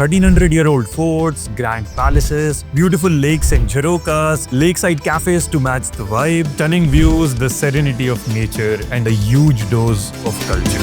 1300-year-old forts, grand palaces, beautiful lakes and jharokas, lakeside cafes to match the vibe, stunning views, the serenity of nature, and a huge dose of culture.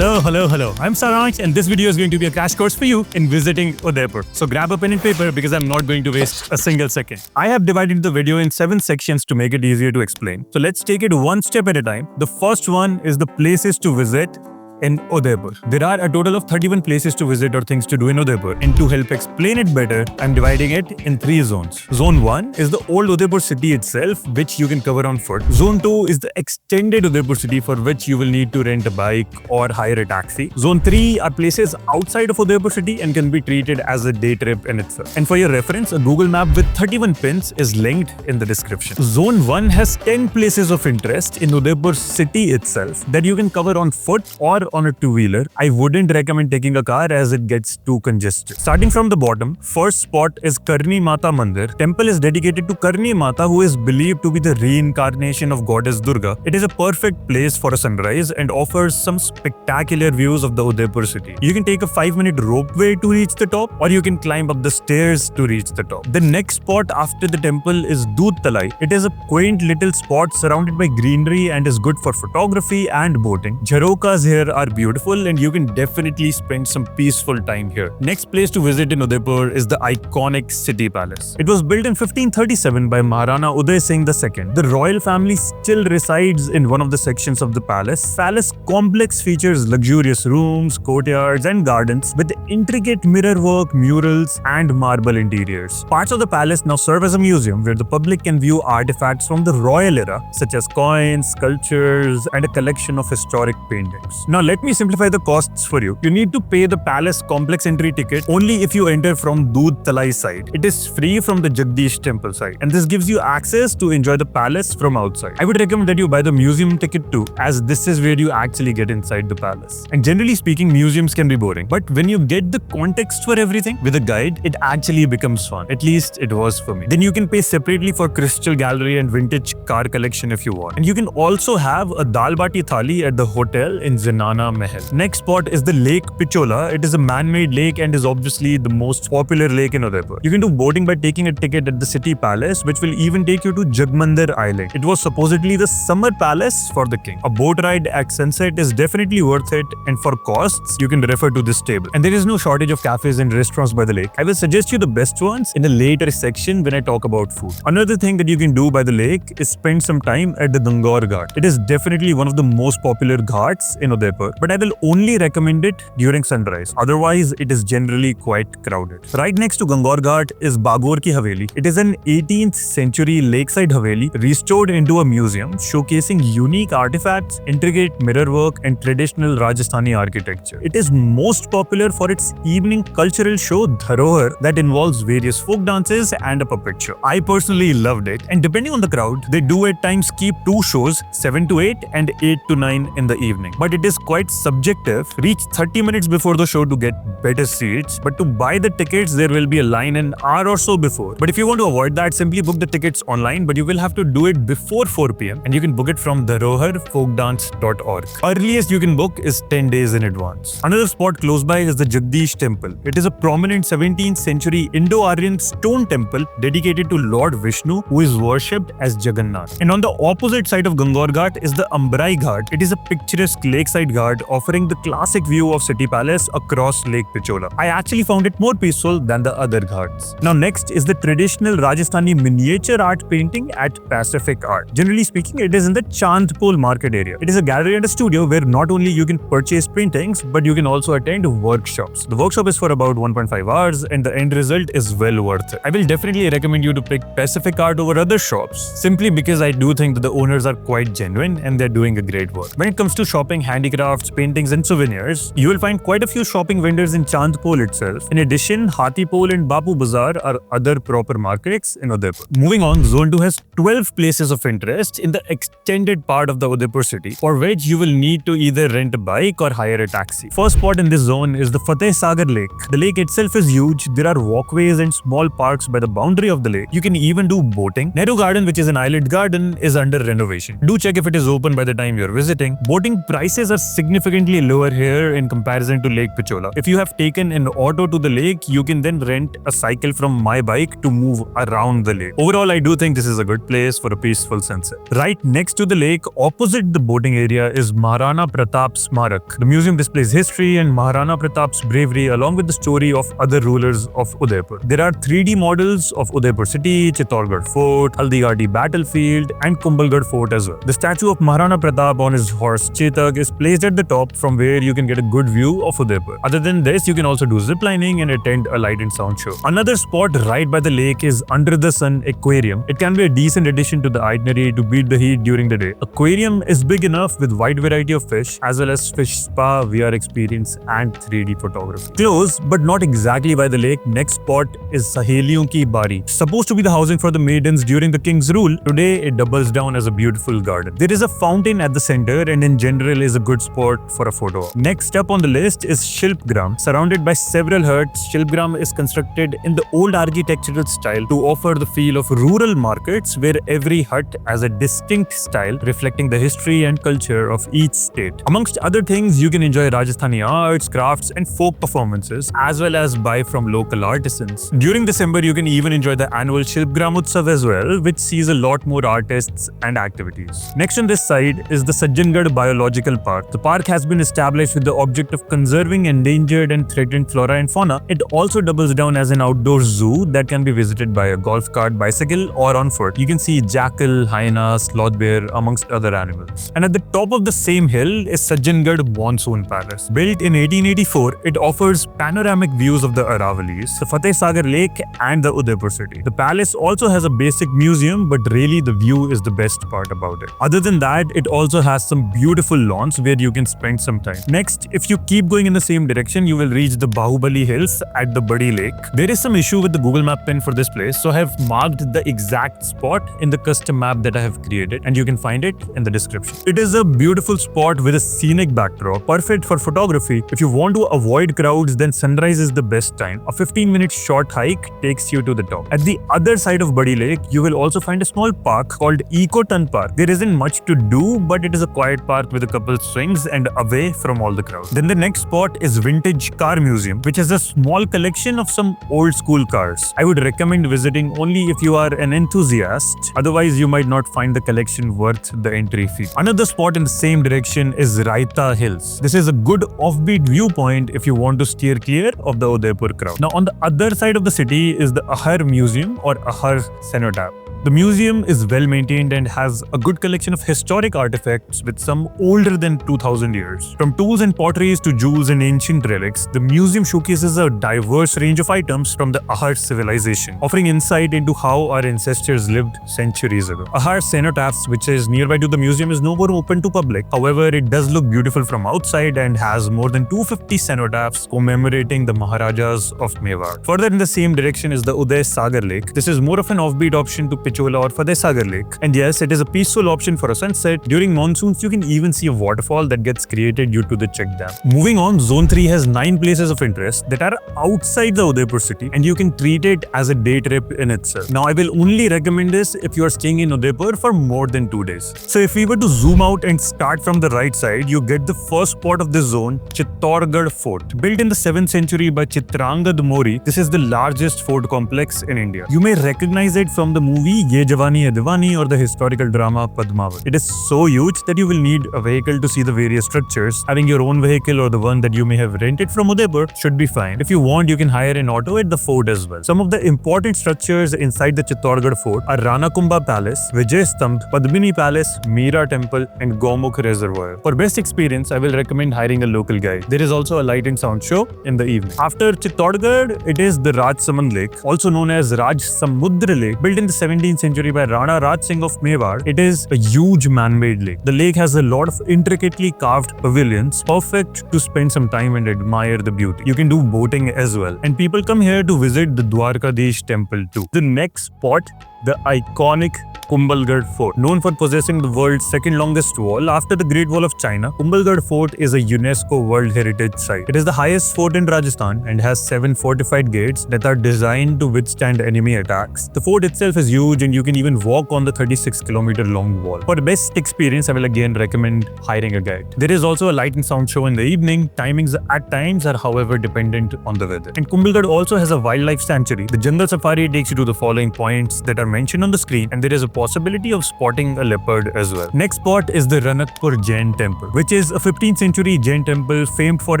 Hello. I'm Saransh, and this video is going to be a crash course for you in visiting Udaipur. So grab a pen and paper because I'm not going to waste a single second. I have divided the video in 7 sections to make it easier to explain. So let's take it one step at a time. The first one is the places to visit in Udaipur. There are a total of 31 places to visit or things to do in Udaipur, and to help explain it better, I'm dividing it in 3 zones. Zone 1 is the old Udaipur city itself, which you can cover on foot. Zone 2 is the extended Udaipur city, for which you will need to rent a bike or hire a taxi. Zone 3 are places outside of Udaipur city and can be treated as a day trip in itself. And for your reference, a Google map with 31 pins is linked in the description. Zone 1 has 10 places of interest in Udaipur city itself that you can cover on foot or on a two-wheeler. I wouldn't recommend taking a car as it gets too congested. Starting from the bottom, first spot is Karni Mata Mandir. Temple is dedicated to Karni Mata, who is believed to be the reincarnation of goddess Durga. It is a perfect place for a sunrise and offers some spectacular views of the Udaipur city. You can take a 5-minute ropeway to reach the top, or you can climb up the stairs to reach the top. The next spot after the temple is Doodh Talai. It is a quaint little spot surrounded by greenery and is good for photography and boating. Jharokas here are beautiful, and you can definitely spend some peaceful time here. Next place to visit in Udaipur is the iconic City Palace. It was built in 1537 by Maharana Uday Singh II. The royal family still resides in one of the sections of the palace. Palace complex features luxurious rooms, courtyards, and gardens with intricate mirrorwork, murals, and marble interiors. Parts of the palace now serve as a museum where the public can view artifacts from the royal era, such as coins, sculptures, and a collection of historic paintings. Now let me simplify the costs for you. You need to pay the palace complex entry ticket only if you enter from Doodh Talai side. It is free from the Jagdish temple side, and this gives you access to enjoy the palace from outside. I would recommend that you buy the museum ticket too, as this is where you actually get inside the palace. And generally speaking, museums can be boring, but when you get the context for everything with a guide, it actually becomes fun. At least it was for me. Then you can pay separately for crystal gallery and vintage car collection if you want. And you can also have a dal bati thali at the hotel in Zinana Mahal. Next spot is the Lake Pichola. It is a man-made lake and is obviously the most popular lake in Udaipur. You can do boating by taking a ticket at the city palace, which will even take you to Jagmandir Island. It was supposedly the summer palace for the king. A boat ride at sunset is definitely worth it, and for costs, you can refer to this table. And there is no shortage of cafes and restaurants by the lake. I will suggest you the best ones in a later section when I talk about food. Another thing that you can do by the lake is spend some time at the Gangor Ghat. It is definitely one of the most popular ghats in Udaipur, but I will only recommend it during sunrise. Otherwise, it is generally quite crowded. Right next to Gangor Ghat is Bagor Ki Haveli. It is an 18th century lakeside haveli restored into a museum, showcasing unique artifacts, intricate mirrorwork, and traditional Rajasthani architecture. It is most popular for its evening cultural show Dharohar that involves various folk dances and a puppet show. I personally loved it, and depending on the crowd, they do at times keep 2 shows, 7 to 8 and 8 to 9 in the evening. But it is quite subjective. Reach 30 minutes before the show to get better seats, but to buy the tickets there will be a line an hour or so before. But if you want to avoid that, simply book the tickets online, but you will have to do it before 4 p.m. and you can book it from dharoharfolkdance.org. Earliest you can book is 10 days in advance. Another spot close by is the Jagdish temple. It is a prominent 17th century Indo-Aryan stone temple dedicated to Lord Vishnu, who is worshipped as Jagannath. And on the opposite side of Gangor Ghat is the Ambrai Ghat. It is a picturesque lakeside ghat offering the classic view of City Palace across Lake Pichola. I actually found it more peaceful than the other ghats. Now next is the traditional Rajasthani miniature art painting at Pacific Art. Generally speaking, it is in the Chandpol market area. It is a gallery and a studio where not only you can purchase paintings, but you can also attend workshops. The workshop is for about 1.5 hours and the end result is well worth it. I will definitely recommend you to pick Pacific Art over other shops, simply because I do think that the owners are quite genuine and they're doing a great work. When it comes to shopping, handicrafts, paintings and souvenirs, you will find quite a few shopping vendors in Chandpol itself. In addition, Hathipol and Bapu Bazaar are other proper markets in Udaipur. Moving on, Zone 2 has 12 places of interest in the extended part of the Udaipur city, for which you will need to either rent a bike or hire a taxi. First spot in this zone is the Fateh Sagar Lake. The lake itself is huge. There are walkways and small parks by the boundary of the lake. You can even do boating. Nehru Garden, which is an island garden, is under renovation. Do check if it is open by the time you're visiting. Boating prices are significantly lower here in comparison to Lake Pichola. If you have taken an auto to the lake, you can then rent a cycle from my bike to move around the lake. Overall, I do think this is a good place for a peaceful sunset. Right next to the lake, opposite the boating area, is Maharana Pratap Smarak. The museum displays history and Maharana Pratap's bravery along with the story of other rulers of Udaipur. There are 3D models of Udaipur city, Chittorgarh Fort, Haldighati battlefield and Kumbhalgarh Fort as well. The statue of Maharana Pratap on his horse Chetak is placed at the top from where you can get a good view of Udaipur. Other than this, you can also do ziplining and attend a light and sound show. Another spot right by the lake is Under the Sun Aquarium. It can be a decent addition to the itinerary to beat the heat during the day. Aquarium is big enough with wide variety of fish as well as fish spa, VR experience and 3D photography. Close but not exactly by the lake, next spot is Saheliyon Ki Bari. Supposed to be the housing for the maidens during the king's rule, today it doubles down as a beautiful garden. There is a fountain at the center and in general is a good spot for a photo. Next up on the list is Shilpgram. Surrounded by several huts, Shilpgram is constructed in the old architectural style to offer the feel of rural markets where every hut has a distinct style reflecting the history and culture of each state. Amongst other things, you can enjoy Rajasthani arts, crafts and folk performances as well as buy from local artisans. During December, you can even enjoy the annual Shilpgram Utsav as well, which sees a lot more artists and activities. Next on this side is the Sajjangarh Biological Park. The park has been established with the object of conserving endangered and threatened flora and fauna. It also doubles down as an outdoor zoo that can be visited by a golf cart, bicycle or on foot. You can see jackal, hyena, sloth bear amongst other animals. And at the top of the same hill is Sajjangarh Monsoon Palace. Built in 1884, it offers panoramic views of the Aravalis, the Fateh Sagar Lake and the Udaipur city. The palace also has a basic museum, but really the view is the best part about it. Other than that, it also has some beautiful lawns where you can spend some time. Next, if you keep going in the same direction, you will reach the Bahubali Hills at the Badi Lake. There is some issue with the Google Map pin for this place, so I have marked the exact spot in the custom map that I have created and you can find it in the description. It is a beautiful spot with a scenic backdrop, perfect for photography. If you want to avoid crowds, then sunrise is the best time. A 15-minute short hike takes you to the top. At the other side of Badi Lake, you will also find a small park called Ecoton Park. There isn't much to do, but it is a quiet park with a couple swings and away from all the crowd. Then the next spot is Vintage Car Museum, which has a small collection of some old school cars. I would recommend visiting only if you are an enthusiast, otherwise you might not find the collection worth the entry fee. Another spot in the same direction is Raita Hills. This is a good offbeat viewpoint if you want to steer clear of the Udaipur crowd. Now on the other side of the city is the Ahar Museum or Ahar Cenotaph. The museum is well maintained and has a good collection of historic artifacts with some older than 2000 years. From tools and potteries to jewels and ancient relics, the museum showcases a diverse range of items from the Ahar civilization, offering insight into how our ancestors lived centuries ago. Ahar Cenotaphs, which is nearby to the museum, is no more open to public. However, it does look beautiful from outside and has more than 250 cenotaphs commemorating the Maharajas of Mewar. Further in the same direction is the Uday Sagar Lake. This is more of an offbeat option to Pichola or Fateh Sagar Lake. And yes, it is a peaceful option for a sunset. During monsoons, you can even see a waterfall that gets created due to the check dam. Moving on, Zone 3 has 9 places of interest that are outside the Udaipur city and you can treat it as a day trip in itself. Now, I will only recommend this if you are staying in Udaipur for more than 2 days. So if we were to zoom out and start from the right side, you get the first spot of this zone, Chittorgarh Fort. Built in the 7th century by Chitrangad Mori, this is the largest fort complex in India. You may recognize it from the movie Ye Jawani Hai Diwani or the historical drama Padmavat. It is so huge that you will need a vehicle to see the various structures. Having your own vehicle or the one that you may have rented from Udaipur should be fine. If you want, you can hire an auto at the fort as well. Some of the important structures inside the Chittorgarh Fort are Rana Kumbha Palace, Vijay Stambh, Padmini Palace, Meera Temple and Gomukh Reservoir. For best experience, I will recommend hiring a local guide. There is also a light and sound show in the evening. After Chittorgarh, it is the Rajsamand Lake, also known as Raj Samudra Lake, built in the 17th century by Rana Raj Singh of Mewar. It is a huge man-made lake. The lake has a lot of intricately carved pavilions, perfect to spend some time and admire the beauty. You can do boating as well. And people come here to visit the Dwarkadish temple too. The next spot, the iconic Kumbhalgarh Fort. Known for possessing the world's second longest wall after the Great Wall of China, Kumbhalgarh Fort is a UNESCO World Heritage Site. It is the highest fort in Rajasthan and has 7 fortified gates that are designed to withstand enemy attacks. The fort itself is huge huge, and you can even walk on the 36-kilometer long wall. For the best experience, I will again recommend hiring a guide. There is also a light and sound show in the evening. Timings at times are however dependent on the weather. And Kumbhalgarh also has a wildlife sanctuary. The jungle safari takes you to the following points that are mentioned on the screen, and there is a possibility of spotting a leopard as well. Next spot is the Ranakpur Jain Temple, which is a 15th century Jain temple famed for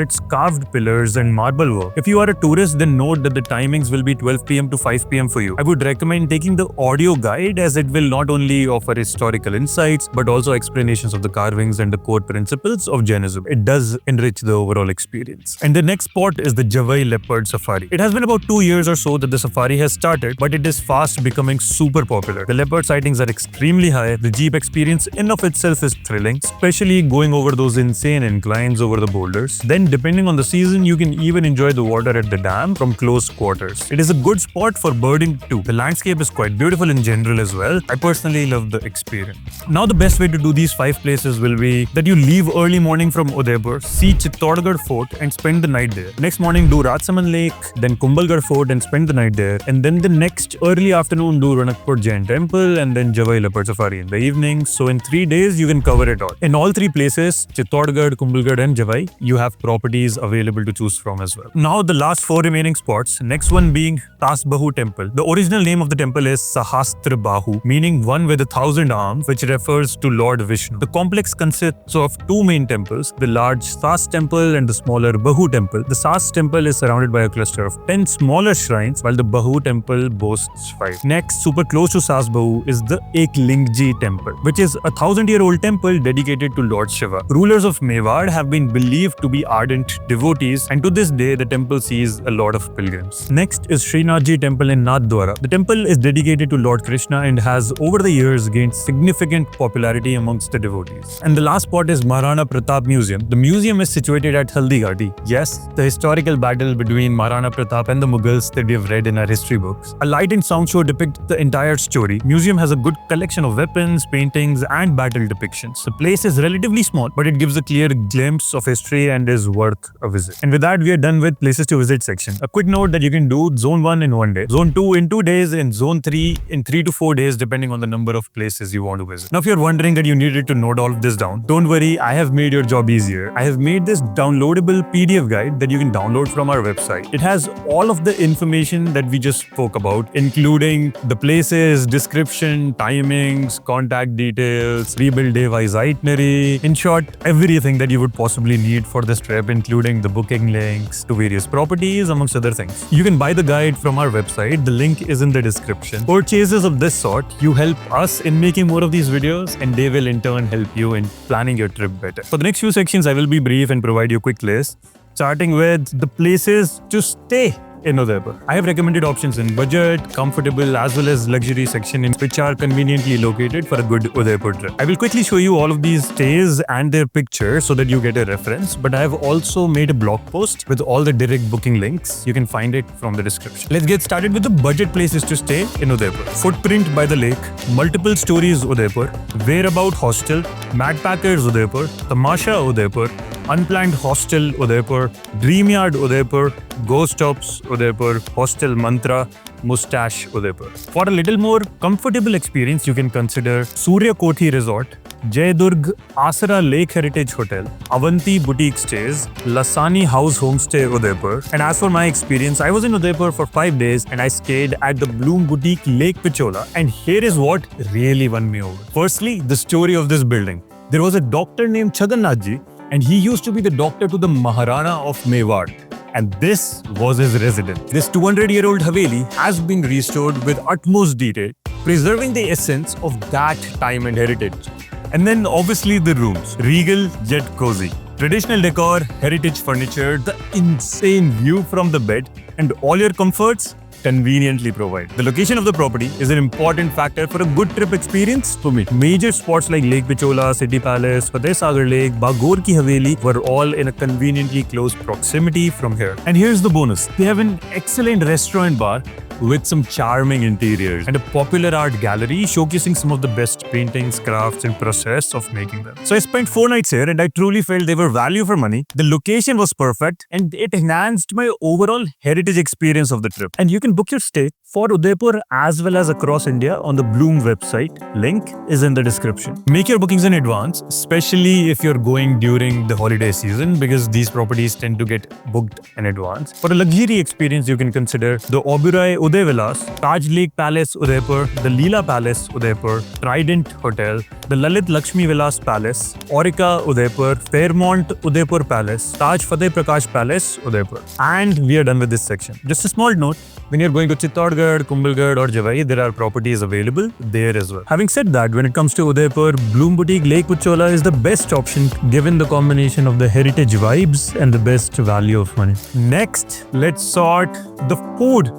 its carved pillars and marble work. If you are a tourist, then note that the timings will be 12 p.m. to 5 p.m. for you. I would recommend taking the audio guide, as it will not only offer historical insights but also explanations of the carvings and the core principles of Jainism. It does enrich the overall experience. And the next spot is the Javai Leopard Safari. It has been about 2 years or so that the safari has started, but it is fast becoming super popular. The leopard sightings are extremely high. The jeep experience in of itself is thrilling, especially going over those insane inclines over the boulders. Then, depending on the season, you can even enjoy the water at the dam from close quarters. It is a good spot for birding too. The landscape is quite beautiful in general as well. I personally love the experience. Now, the best way to do these 5 places will be that you leave early morning from Udaipur, see Chittorgarh Fort and spend the night there. Next morning, do Rajasthan Lake, then Kumbhalgarh Fort and spend the night there. And then the next early afternoon, do Ranakpur Jain Temple and then Javai Leopard Safari in the evening. So in 3 days, you can cover it all. In all 3 places, Chittorgarh, Kumbhalgarh and Javai, you have properties available to choose from as well. Now the last 4 remaining spots, next one being Tasbahu Temple. The original name of the temple is Sahastra Bahu, meaning one with 1,000 arms, which refers to Lord Vishnu. The complex consists of 2 main temples, the large Sas temple and the smaller Bahu temple. The Sas temple is surrounded by a cluster of 10 smaller shrines, while the Bahu temple boasts 5. Next, super close to Sas Bahu is the Eklingji temple, which is a 1,000-year-old temple dedicated to Lord Shiva. Rulers of Mewar have been believed to be ardent devotees, and to this day the temple sees a lot of pilgrims. Next is Srinathji temple in Nathdwara. The temple is dedicated to Lord Krishna and has over the years gained significant popularity amongst the devotees. And the last spot is Maharana Pratap Museum. The museum is situated at Haldighati. Yes, the historical battle between Maharana Pratap and the Mughals that we have read in our history books. A light and sound show depicts the entire story. Museum has a good collection of weapons, paintings and battle depictions. The place is relatively small, but it gives a clear glimpse of history and is worth a visit. And with that, we are done with places to visit section. A quick note that you can do Zone 1 in 1 day, Zone 2 in 2 days, and Zone 3 in 3 to 4 days depending on the number of places you want to visit. Now, if you're wondering that you needed to note all of this down, don't worry, I have made your job easier. I have made this downloadable PDF guide that you can download from our website. It has all of the information that we just spoke about, including the places, description, timings, contact details, rebuild device itinerary, in short, everything that you would possibly need for this trip, including the booking links to various properties, amongst other things. You can buy the guide from our website. The link is in the description. Purchases of this sort, you help us in making more of these videos, and they will in turn help you in planning your trip better. For the next few sections, I will be brief and provide you a quick list, starting with the places to stay in Udaipur. I have recommended options in budget, comfortable as well as luxury section in which are conveniently located for a good Udaipur trip. I will quickly show you all of these stays and their pictures so that you get a reference, but I have also made a blog post with all the direct booking links. You can find it from the description. Let's get started with the budget places to stay in Udaipur. Footprint by the lake, multiple stories Udaipur, whereabout hostel, Madpackers Udaipur, Tamasha Udaipur, Unplanned Hostel Udaipur, Dreamyard Udaipur, Ghost Stops Udaipur, Hostel Mantra, Mustache Udaipur. For a little more comfortable experience, you can consider Surya Kothi Resort, Jaydurg Asara Lake Heritage Hotel, Avanti Boutique Stays, Lasani House Homestay Udaipur. And as for my experience, I was in Udaipur for 5 days and I stayed at the Bloom Boutique Lake Pichola. And here is what really won me over. Firstly, the story of this building. There was a doctor named Chagannathji, and he used to be the doctor to the Maharana of Mewar. And this was his residence. This 200-year-old Haveli has been restored with utmost detail, preserving the essence of that time and heritage. And then obviously the rooms, regal yet cozy. Traditional decor, heritage furniture, the insane view from the bed, and all your comforts conveniently provided. The location of the property is an important factor for a good trip experience for me. Major spots like Lake Pichola, City Palace, Fateh Sagar Lake, Bagor Ki Haveli were all in a conveniently close proximity from here. And here's the bonus. They have an excellent restaurant bar with some charming interiors and a popular art gallery showcasing some of the best paintings, crafts, and process of making them. So I spent 4 nights here and I truly felt they were value for money. The location was perfect and it enhanced my overall heritage experience of the trip. And you can book your stay for Udaipur as well as across India on the Bloom website. Link is in the description. Make your bookings in advance, especially if you're going during the holiday season, because these properties tend to get booked in advance. For a luxury experience, you can consider the Oberoi Uday Villas, Taj Lake Palace Udaipur, the Leela Palace Udaipur, Trident Hotel, the Lalit Lakshmi Vilas Palace, Aurika Udaipur, Fairmont Udaipur Palace, Taj Fateh Prakash Palace Udaipur. And we are done with this section. Just a small note, when you're going to Chittorgarh, Kumbhalgarh or Javai, there are properties available there as well. Having said that, when it comes to Udaipur, Bloom Boutique Lake Pichola is the best option given the combination of the heritage vibes and the best value of money. Next, let's sort the food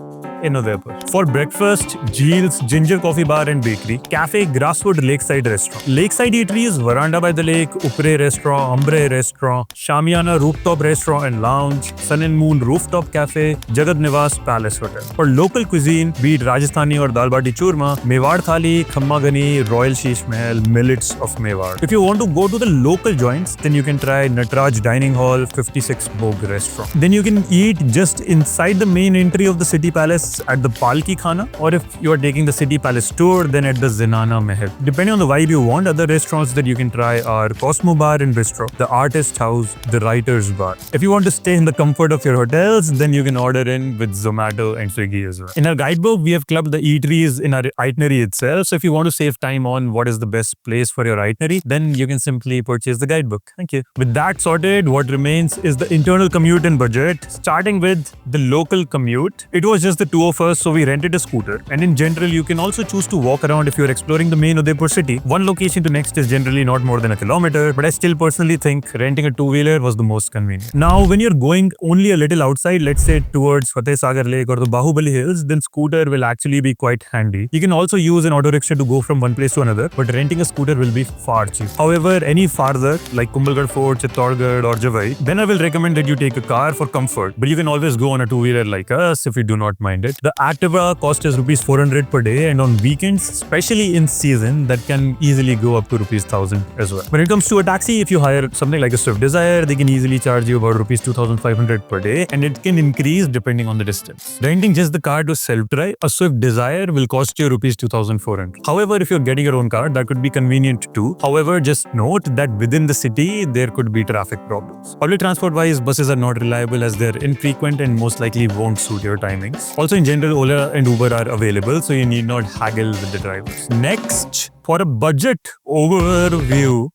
in Udaipur. For breakfast, Jeel's Ginger Coffee Bar and Bakery, Cafe Grasswood Lakeside Restaurant. Lakeside Eateries, Veranda by the Lake, Upre Restaurant, Ambre Restaurant, Shamiana Rooftop Restaurant and Lounge, Sun and Moon Rooftop Cafe, Jagad Niwas Palace Hotel. For local cuisine, be it Rajasthani or Dal Bati Churma, Mewar Thali, Khamma Gani, Royal Sheesh Mahal, Millets of Mewar. If you want to go to the local joints, then you can try Natraj Dining Hall, 56 Bhog Restaurant. Then you can eat just inside the main entry of the City Palace at the Palki Khana, or if you are taking the City Palace tour, then at the Zinana Mahal. Depending on the vibe you want, other restaurants that you can try are Cosmo Bar and Bistro, the Artist House, the Writer's Bar. If you want to stay in the comfort of your hotels, then you can order in with Zomato and Swiggy as well. In our guidebook, we have clubbed the eateries in our itinerary itself. So if you want to save time on what is the best place for your itinerary, then you can simply purchase the guidebook. Thank you. With that sorted, what remains is the internal commute and budget. Starting with the local commute, it was just the two of us, so we rented a scooter. And in general, you can also choose to walk around if you're exploring the main Udaipur city. One location to next is generally not more than a kilometer, but I still personally think renting a two-wheeler was the most convenient. Now, when you're going only a little outside, let's say towards Fateh Sagar Lake or the Bahubali Hills, then scooter will actually be quite handy. You can also use an auto rickshaw to go from one place to another, but renting a scooter will be far cheap. However, any farther, like Kumbhalgarh Fort, Chittorgarh or Javai, then I will recommend that you take a car for comfort, but you can always go on a two-wheeler like us if you do not mind it. The Activa cost is rupees 400 per day, and on weekends, especially in season, that can easily go up to rupees 1000 as well. When it comes to a taxi, if you hire something like a Swift Desire, they can easily charge you about rupees 2500 per day, and it can increase depending on the distance. Renting just the car to self-drive, a Swift Desire will cost you rupees 2400. However, if you're getting your own car, that could be convenient too. However, just note that within the city, there could be traffic problems. Public transport-wise, buses are not reliable as they're infrequent and most likely won't suit your timings. Also, in general, Ola and Uber are available, so you need not haggle with the drivers. Next, for a budget overview,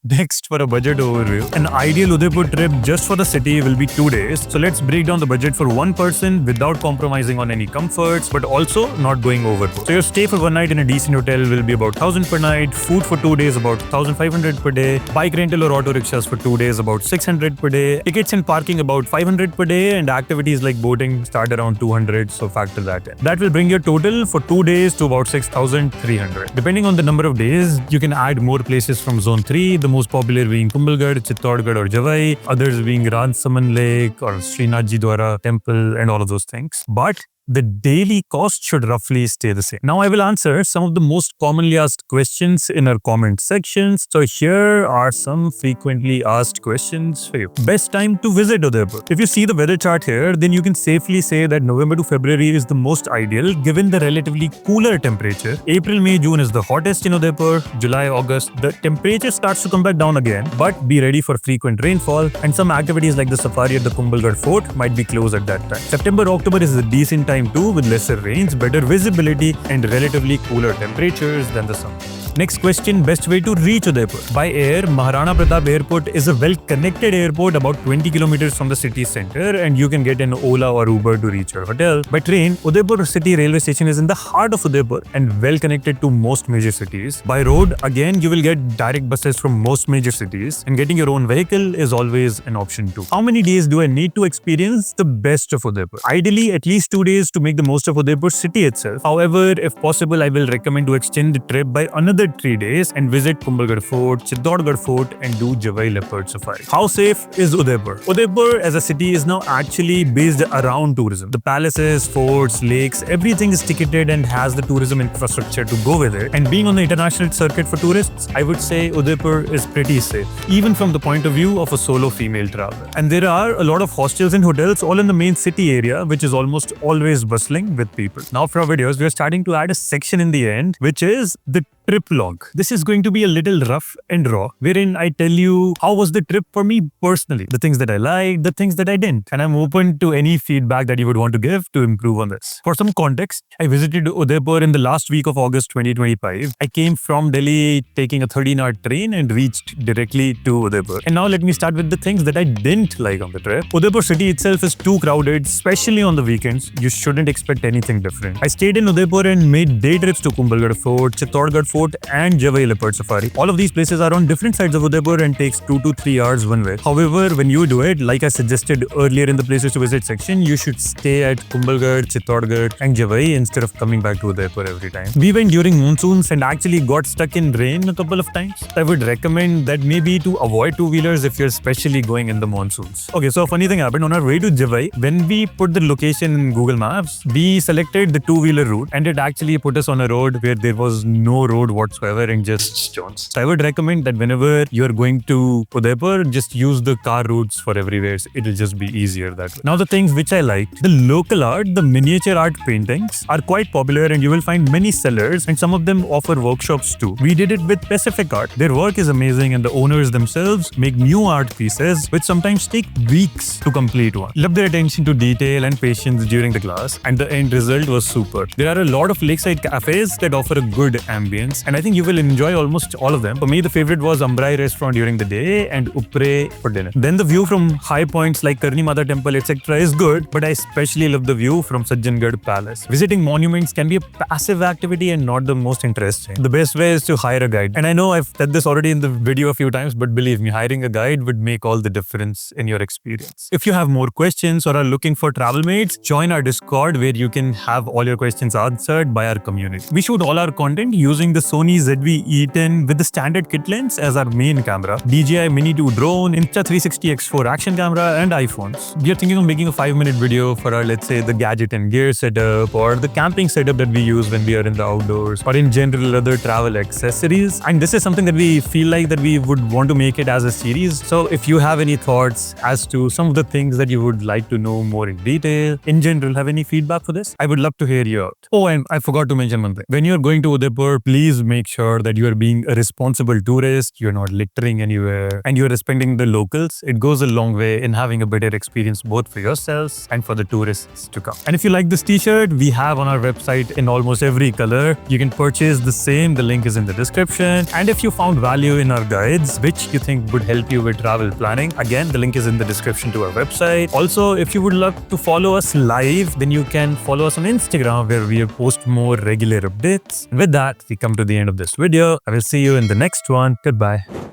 an ideal Udaipur trip just for the city will be 2 days. So let's break down the budget for one person without compromising on any comforts, but also not going overboard. So your stay for one night in a decent hotel will be about 1000 per night, food for 2 days about 1500 per day, bike rental or auto rickshaws for 2 days about 600 per day, tickets and parking about 500 per day, and activities like boating start around 200, so factor that in. That will bring your total for 2 days to about 6300. Depending on the number of days, you can add more places from Zone 3, the most popular being Kumbhalgarh, Chittorgarh or Javai, others being Ransaman Lake or Srinathji Dwara Temple and all of those things. But the daily cost should roughly stay the same. Now I will answer some of the most commonly asked questions in our comment sections. So here are some frequently asked questions for you. Best time to visit Udaipur. If you see the weather chart here, then you can safely say that November to February is the most ideal given the relatively cooler temperature. April, May, June is the hottest in Udaipur. July, August, the temperature starts to come back down again, but be ready for frequent rainfall, and some activities like the safari at the Kumbhalgarh Fort might be closed at that time. September, October is a decent time too, with lesser rains, better visibility and relatively cooler temperatures than the summer. Next question, best way to reach Udaipur. By air, Maharana Pratap Airport is a well-connected airport about 20 kilometers from the city center, and you can get an Ola or Uber to reach your hotel. By train, Udaipur City Railway Station is in the heart of Udaipur and well connected to most major cities. By road, again, you will get direct buses from most major cities, and getting your own vehicle is always an option too. How many days do I need to experience the best of Udaipur? Ideally, at least 2 days is to make the most of Udaipur city itself. However, if possible, I will recommend to extend the trip by another 3 days and visit Kumbhalgarh Fort, Chittorgarh Fort and do Javai Leopard Safari. How safe is Udaipur? Udaipur as a city is now actually based around tourism. The palaces, forts, lakes, everything is ticketed and has the tourism infrastructure to go with it. And being on the international circuit for tourists, I would say Udaipur is pretty safe, even from the point of view of a solo female traveler. And there are a lot of hostels and hotels all in the main city area, which is almost always bustling with people. Now for our videos, we are starting to add a section in the end, which is the trip log. This is going to be a little rough and raw, wherein I tell you how was the trip for me personally, the things that I liked, the things that I didn't, and I'm open to any feedback that you would want to give to improve on this. For some context, I visited Udaipur in the last week of August 2025. I came from Delhi taking a 13-hour train and reached directly to Udaipur. And now let me start with the things that I didn't like on the trip. Udaipur city itself is too crowded, especially on the weekends. You shouldn't expect anything different. I stayed in Udaipur and made day trips to Kumbhalgarh Fort, Chittorgarh Fort and Javai Leopard Safari. All of these places are on different sides of Udaipur and takes 2 to 3 hours one way. However, when you do it, like I suggested earlier in the places to visit section, you should stay at Kumbhalgarh, Chittorgarh and Javai instead of coming back to Udaipur every time. We went during monsoons and actually got stuck in rain a couple of times. I would recommend that maybe to avoid two-wheelers if you're especially going in the monsoons. Okay, so a funny thing happened on our way to Javai. When we put the location in Google Maps, we selected the two-wheeler route and it actually put us on a road where there was no road whatsoever and just stones. So I would recommend that whenever you're going to Udaipur, just use the car routes for everywhere. So it'll just be easier that way. Now the things which I liked, the local art, the miniature art paintings are quite popular and you will find many sellers and some of them offer workshops too. We did it with Pacific Art. Their work is amazing and the owners themselves make new art pieces which sometimes take weeks to complete one. Love their attention to detail and patience during the class and the end result was super. There are a lot of lakeside cafes that offer a good ambience and I think you will enjoy almost all of them. For me, the favorite was Ambrai restaurant during the day and Upre for dinner. Then the view from high points like Karni Mata temple etc. is good, but I especially love the view from Sajjangarh Palace. Visiting monuments can be a passive activity and not the most interesting. The best way is to hire a guide. And I know I've said this already in the video a few times, but believe me, hiring a guide would make all the difference in your experience. If you have more questions or are looking for travel mates, join our Discord where you can have all your questions answered by our community. We shoot all our content using the Sony ZV-E10 with the standard kit lens as our main camera, DJI Mini 2 drone, Insta360 X4 action camera and iPhones. We are thinking of making a 5-minute video for our, let's say, the gadget and gear setup or the camping setup that we use when we are in the outdoors or in general other travel accessories. And this is something that we feel like that we would want to make it as a series. So if you have any thoughts as to some of the things that you would like to know more in detail, in general, have any feedback for this, I would love to hear you out. Oh, and I forgot to mention one thing. When you're going to Udaipur, please make sure that you are being a responsible tourist, you're not littering anywhere, and you're respecting the locals. It goes a long way in having a better experience both for yourselves and for the tourists to come. And if you like this t-shirt, we have on our website in almost every color. You can purchase the same. The link is in the description. And if you found value in our guides, which you think would help you with travel planning, again, the link is in the description to our website. Also, if you would love to follow us live, then you can follow us on Instagram where we post more regular updates. And with that, we come to the end of this video. I will see you in the next one. Goodbye.